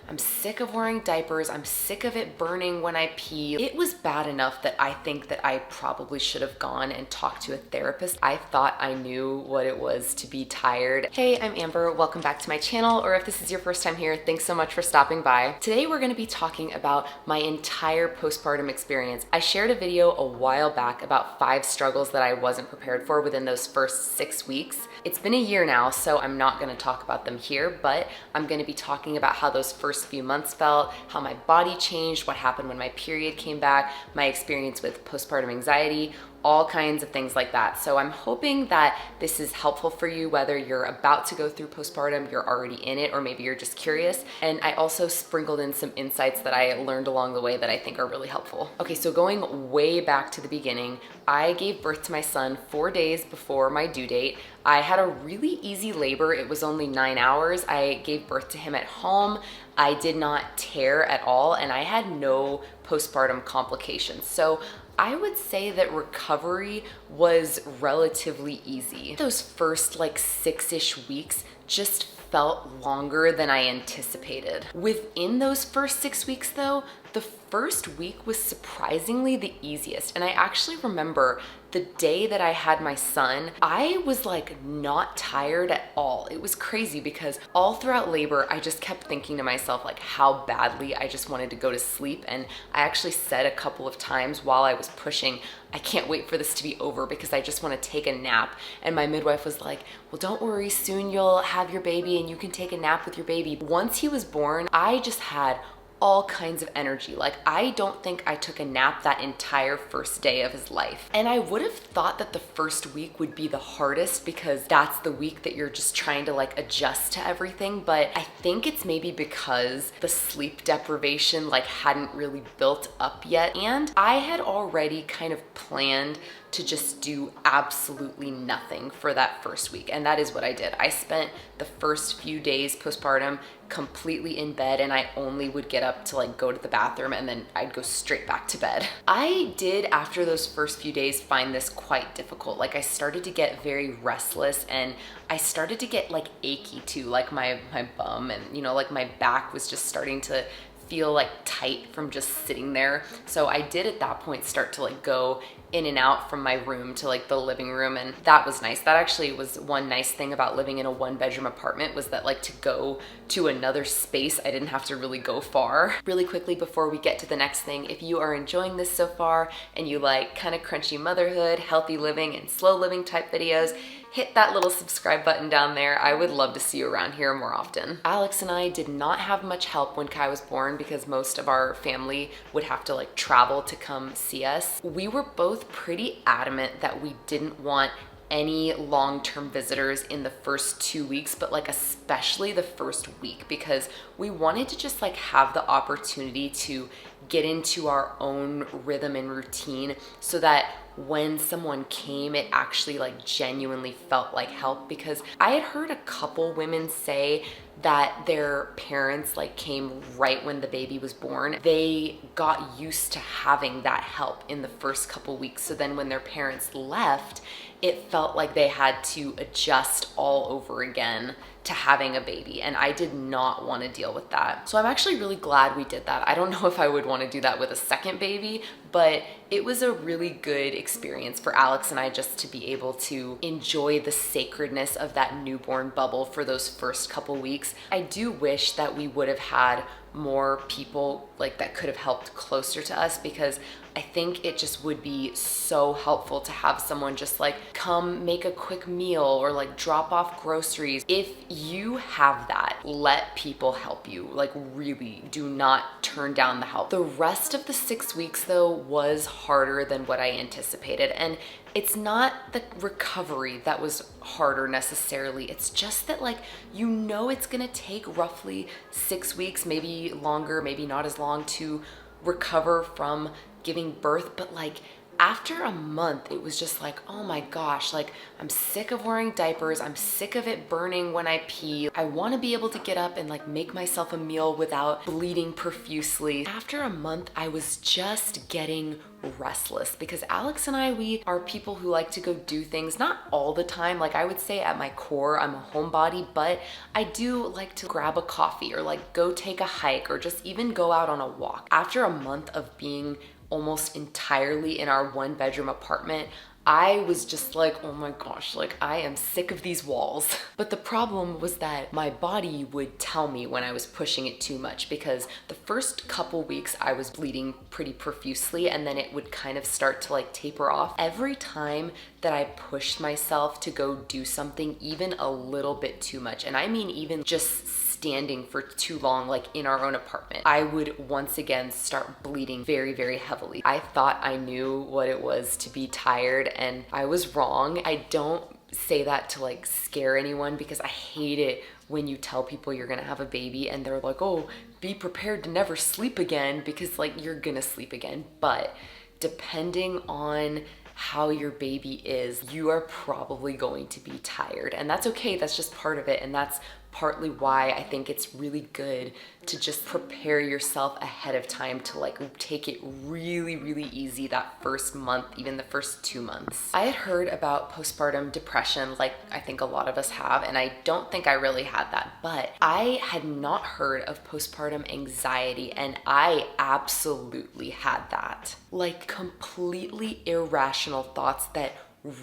I'm sick of wearing diapers. I'm sick of it burning when I pee. It was bad enough that I think that I probably should have gone and talked to a therapist. I thought I knew what it was to be tired. Hey, I'm Amber. Welcome back to my channel, or if this is your first time here, thanks so much for stopping by. Today we're gonna be talking about my entire postpartum experience. I shared a video a while back about 5 struggles that I wasn't prepared for within those first 6 weeks. It's been a year now, so I'm not gonna talk about them here, but I'm gonna be talking about how those first few months felt, how my body changed, what happened when my period came back, my experience with postpartum anxiety, all kinds of things like that. So I'm hoping that this is helpful for you, whether you're about to go through postpartum, you're already in it, or maybe you're just curious. And I also sprinkled in some insights that I learned along the way that I think are really helpful. Okay, so going way back to the beginning, I gave birth to my son 4 days before my due date. I had a really easy labor. It was only 9 hours. I gave birth to him at home. I did not tear at all, and I had no postpartum complications. So I would say that recovery was relatively easy. Those first like 6-ish weeks just felt longer than I anticipated. Within those first 6 weeks though, the first week was surprisingly the easiest. And I actually remember the day that I had my son, I was like not tired at all. It was crazy because all throughout labor, I just kept thinking to myself like how badly I just wanted to go to sleep. And I actually said a couple of times while I was pushing, I can't wait for this to be over because I just want to take a nap. And my midwife was like, well, don't worry, soon you'll have your baby and you can take a nap with your baby. Once he was born, I just had all kinds of energy. Like I don't think I took a nap that entire first day of his life. And I would have thought that the first week would be the hardest because that's the week that you're just trying to like adjust to everything. But I think it's maybe because the sleep deprivation like hadn't really built up yet. And I had already kind of planned to just do absolutely nothing for that first week. And that is what I did. I spent the first few days postpartum completely in bed, and I only would get up to like go to the bathroom and then I'd go straight back to bed. I did, after those first few days, find this quite difficult. Like I started to get very restless and I started to get like achy too, like my bum and like my back was just starting to feel like tight from just sitting there. So I did at that point start to like go in and out from my room to like the living room, and that was nice. That actually was one nice thing about living in a 1-bedroom apartment, was that like to go to another space, I didn't have to really go far. Really quickly before we get to the next thing, if you are enjoying this so far and you like kind of crunchy motherhood, healthy living, and slow living type videos, hit that little subscribe button down there. I would love to see you around here more often. Alex and I did not have much help when Kai was born because most of our family would have to like travel to come see us. We were both pretty adamant that we didn't want any long-term visitors in the first 2 weeks, but like especially the first week, because we wanted to just like have the opportunity to get into our own rhythm and routine so that when someone came, it actually like genuinely felt like help. Because I had heard a couple women say that their parents like came right when the baby was born. They got used to having that help in the first couple weeks. So then when their parents left, it felt like they had to adjust all over again to having a baby, and I did not want to deal with that. So I'm actually really glad we did that. I don't know if I would want to do that with a second baby, but it was a really good experience for Alex and I just to be able to enjoy the sacredness of that newborn bubble for those first couple weeks. I do wish that we would have had more people like that could have helped closer to us, because I think it just would be so helpful to have someone just like come make a quick meal or like drop off groceries. If you have that, let people help you. Like really do not turn down the help. The rest of the 6 weeks though was harder than what I anticipated. And it's not the recovery that was harder necessarily. It's just that like, it's gonna take roughly 6 weeks, maybe longer, maybe not as long, to recover from giving birth. But like After a month, it was just like, oh my gosh, like I'm sick of wearing diapers. I'm sick of it burning when I pee. I want to be able to get up and like make myself a meal without bleeding profusely. After a month, I was just getting restless because Alex and I, we are people who like to go do things, not all the time. Like I would say at my core, I'm a homebody, but I do like to grab a coffee or like go take a hike or just even go out on a walk. After a month of being almost entirely in our 1-bedroom apartment, I was just like, oh my gosh, like I am sick of these walls. But the problem was that my body would tell me when I was pushing it too much, because the first couple weeks I was bleeding pretty profusely and then it would kind of start to like taper off. Every time that I pushed myself to go do something even a little bit too much, and I mean even just standing for too long, like in our own apartment, I would once again start bleeding very, very heavily. I thought I knew what it was to be tired, and I was wrong. I don't say that to like scare anyone, because I hate it when you tell people you're gonna have a baby and they're like, oh, be prepared to never sleep again, because like you're gonna sleep again. But depending on how your baby is, you are probably going to be tired, and that's okay. That's just part of it, and that's partly why I think it's really good to just prepare yourself ahead of time to like take it really, really easy that first month, even the first 2 months. I had heard about postpartum depression, like I think a lot of us have, and I don't think I really had that, but I had not heard of postpartum anxiety, and I absolutely had that. Like completely irrational thoughts that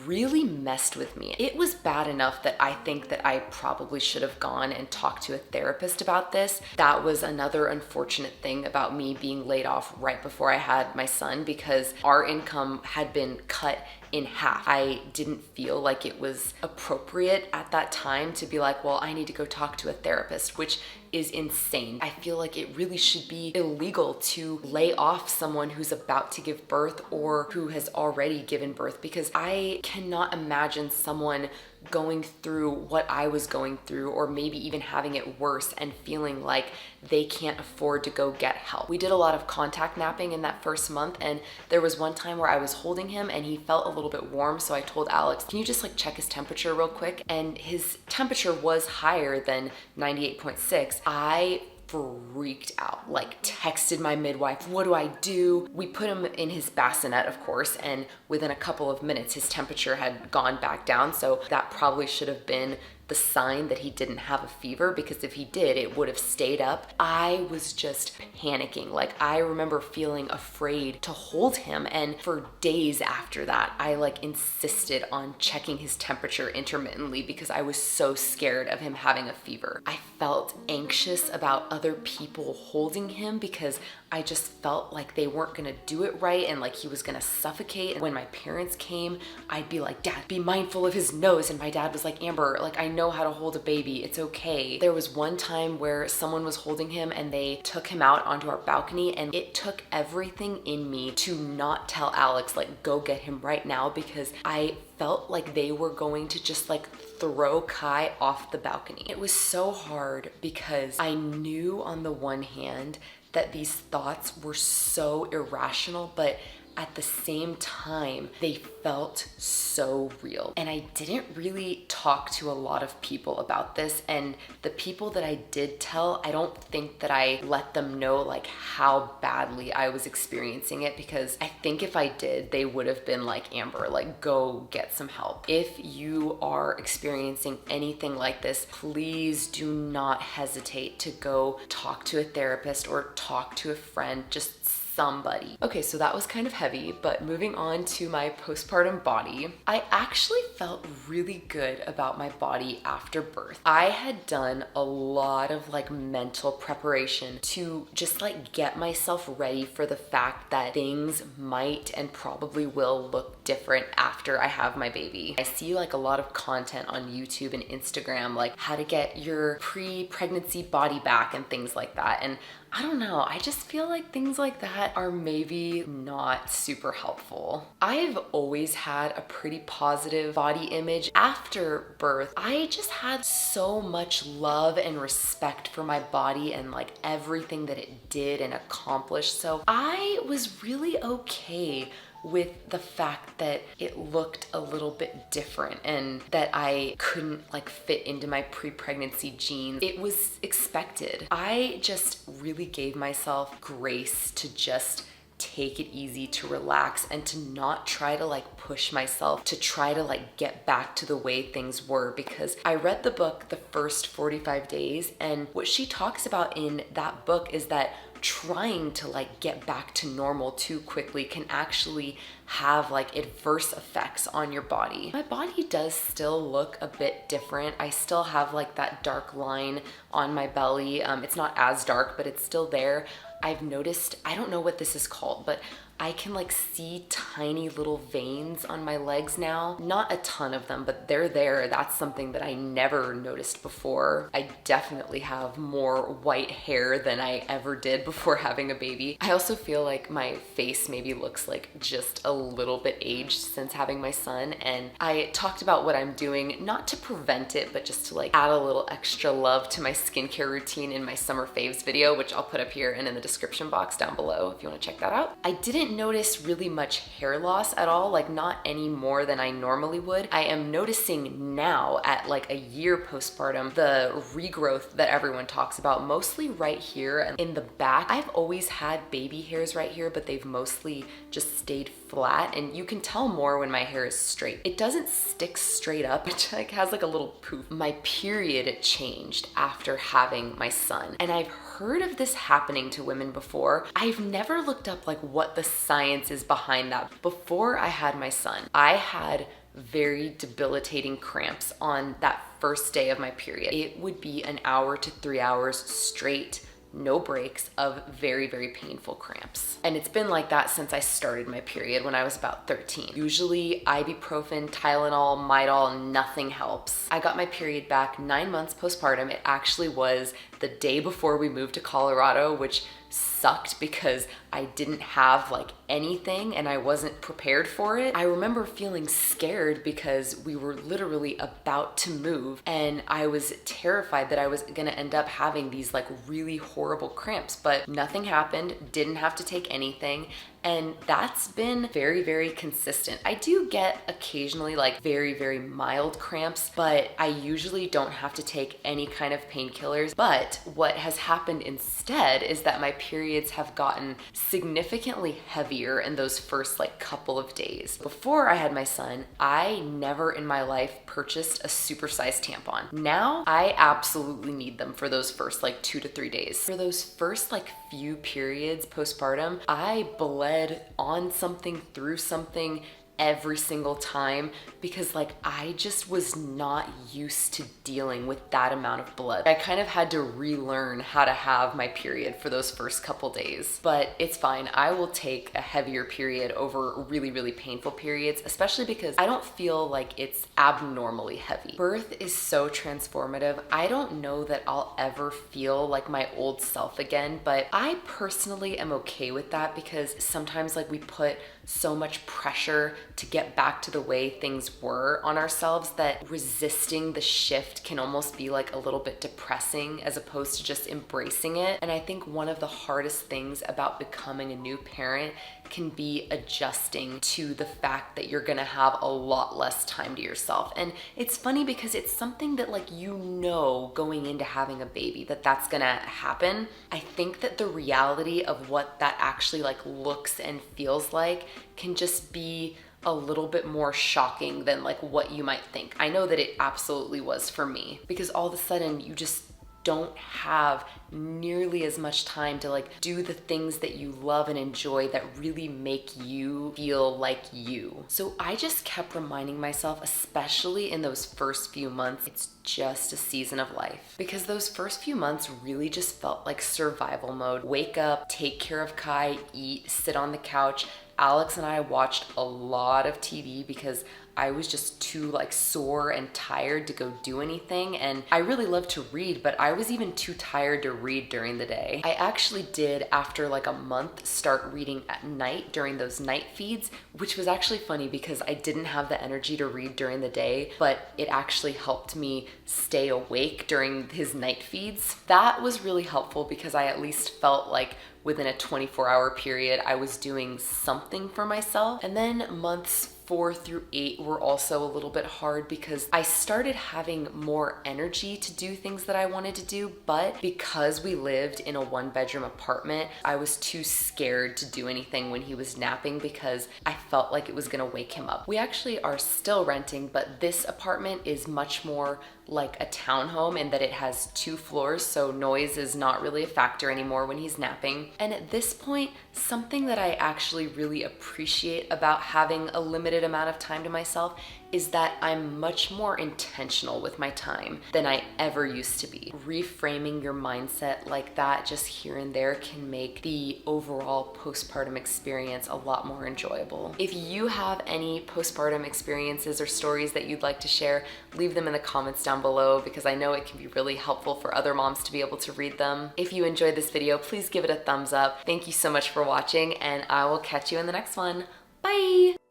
really messed with me. It was bad enough that I think that I probably should have gone and talked to a therapist about this. That was another unfortunate thing about me being laid off right before I had my son, because our income had been cut in half. I didn't feel like it was appropriate at that time to be like, well, I need to go talk to a therapist, which is insane. I feel like it really should be illegal to lay off someone who's about to give birth or who has already given birth, because I cannot imagine someone going through what I was going through, or maybe even having it worse, and feeling like they can't afford to go get help. We did a lot of contact napping in that first month, and there was one time where I was holding him and he felt a little bit warm, so I told Alex, can you just like check his temperature real quick? And his temperature was higher than 98.6. I freaked out, like texted my midwife, what do I do? We put him in his bassinet, of course, and within a couple of minutes his temperature had gone back down, so that probably should have been the sign that he didn't have a fever, because if he did, it would have stayed up. I was just panicking. Like I remember feeling afraid to hold him, and for days after that, I like insisted on checking his temperature intermittently because I was so scared of him having a fever. I felt anxious about other people holding him because I just felt like they weren't gonna do it right and like he was gonna suffocate. And when my parents came, I'd be like, Dad, be mindful of his nose. And my dad was like, Amber, like I know how to hold a baby, it's okay. There was one time where someone was holding him and they took him out onto our balcony, and it took everything in me to not tell Alex, like go get him right now, because I felt like they were going to just like throw Kai off the balcony. It was so hard because I knew on the one hand that these thoughts were so irrational, but at the same time, they felt so real. And I didn't really talk to a lot of people about this. And the people that I did tell, I don't think that I let them know like how badly I was experiencing it, because I think if I did, they would have been like, Amber, like go get some help. If you are experiencing anything like this, please do not hesitate to go talk to a therapist or talk to a friend, just somebody. Okay, so that was kind of heavy, but moving on to my postpartum body, I actually felt really good about my body after birth. I had done a lot of like mental preparation to just like get myself ready for the fact that things might and probably will look different after I have my baby. I see like a lot of content on YouTube and Instagram, like how to get your pre-pregnancy body back and things like that. And I don't know, I just feel like things like that are maybe not super helpful. I've always had a pretty positive body image. After birth, I just had so much love and respect for my body and like everything that it did and accomplished. So I was really okay with the fact that it looked a little bit different and that I couldn't like fit into my pre-pregnancy jeans. It was expected. I just really gave myself grace to just take it easy, to relax, and to not try to like push myself to try to like get back to the way things were, because I read the book The First 45 Days, and what she talks about in that book is that trying to like get back to normal too quickly can actually have like adverse effects on your body. My body does still look a bit different. I still have like that dark line on my belly. It's not as dark, but it's still there. I've noticed, I don't know what this is called, but I can like see tiny little veins on my legs now. Not a ton of them, but they're there. That's something that I never noticed before. I definitely have more white hair than I ever did before having a baby. I also feel like my face maybe looks like just a little bit aged since having my son, and I talked about what I'm doing, not to prevent it, but just to like add a little extra love to my skincare routine in my summer faves video, which I'll put up here and in the description box down below if you want to check that out. I didn't notice really much hair loss at all, like not any more than I normally would. I am noticing now at like a year postpartum, the regrowth that everyone talks about, mostly right here and in the back. I've always had baby hairs right here, but they've mostly just stayed flat, and you can tell more when my hair is straight. It doesn't stick straight up, it like has like a little poof. My period changed after having my son, and I've heard of this happening to women before. I've never looked up like what the science is behind that. Before I had my son, I had very debilitating cramps on that first day of my period. It would be an hour to 3 hours straight, no breaks, of very, very painful cramps. And it's been like that since I started my period when I was about 13. Usually ibuprofen, Tylenol, Midol, nothing helps. I got my period back 9 months postpartum. It actually was the day before we moved to Colorado, which sucked because I didn't have like anything and I wasn't prepared for it. I remember feeling scared because we were literally about to move, and I was terrified that I was gonna end up having these like really horrible cramps, but nothing happened, didn't have to take anything. And that's been very, very consistent. I do get occasionally like very, very mild cramps, but I usually don't have to take any kind of painkillers. But what has happened instead is that my periods have gotten significantly heavier in those first like couple of days. Before I had my son, I never in my life purchased a supersized tampon. Now I absolutely need them for those first like 2 to 3 days. For those first like few periods postpartum, I bled on something, through something every single time, because like I just was not used to dealing with that amount of blood. I kind of had to relearn how to have my period for those first couple days, but it's fine. I will take a heavier period over really, really painful periods, especially because I don't feel like it's abnormally heavy. Birth is so transformative. I don't know that I'll ever feel like my old self again, but I personally am okay with that, because sometimes like we put so much pressure to get back to the way things were on ourselves that resisting the shift can almost be like a little bit depressing as opposed to just embracing it. And I think one of the hardest things about becoming a new parent can be adjusting to the fact that you're gonna have a lot less time to yourself. And it's funny because it's something that like you know going into having a baby that that's gonna happen. I think that the reality of what that actually like looks and feels like can just be a little bit more shocking than like what you might think. I know that it absolutely was for me, because all of a sudden you just don't have nearly as much time to like do the things that you love and enjoy that really make you feel like you. So I just kept reminding myself, especially in those first few months, it's just a season of life, because those first few months really just felt like survival mode. Wake up, take care of Kai, eat, sit on the couch. Alex and I watched a lot of TV because I was just too like sore and tired to go do anything. And I really love to read, but I was even too tired to read during the day. I actually did, after like a month, start reading at night during those night feeds, which was actually funny because I didn't have the energy to read during the day, but it actually helped me stay awake during his night feeds. That was really helpful because I at least felt like within a 24-hour period, I was doing something for myself. And then months 4 through 8 were also a little bit hard because I started having more energy to do things that I wanted to do, but because we lived in a 1-bedroom apartment, I was too scared to do anything when he was napping because I felt like it was gonna wake him up. We actually are still renting, but this apartment is much more like a townhome in that it has 2 floors, so noise is not really a factor anymore when he's napping. And at this point, something that I actually really appreciate about having a limited amount of time to myself is that I'm much more intentional with my time than I ever used to be. Reframing your mindset like that just here and there can make the overall postpartum experience a lot more enjoyable. If you have any postpartum experiences or stories that you'd like to share, leave them in the comments down below because I know it can be really helpful for other moms to be able to read them. If you enjoyed this video, please give it a thumbs up. Thank you so much for watching, and I will catch you in the next one. Bye!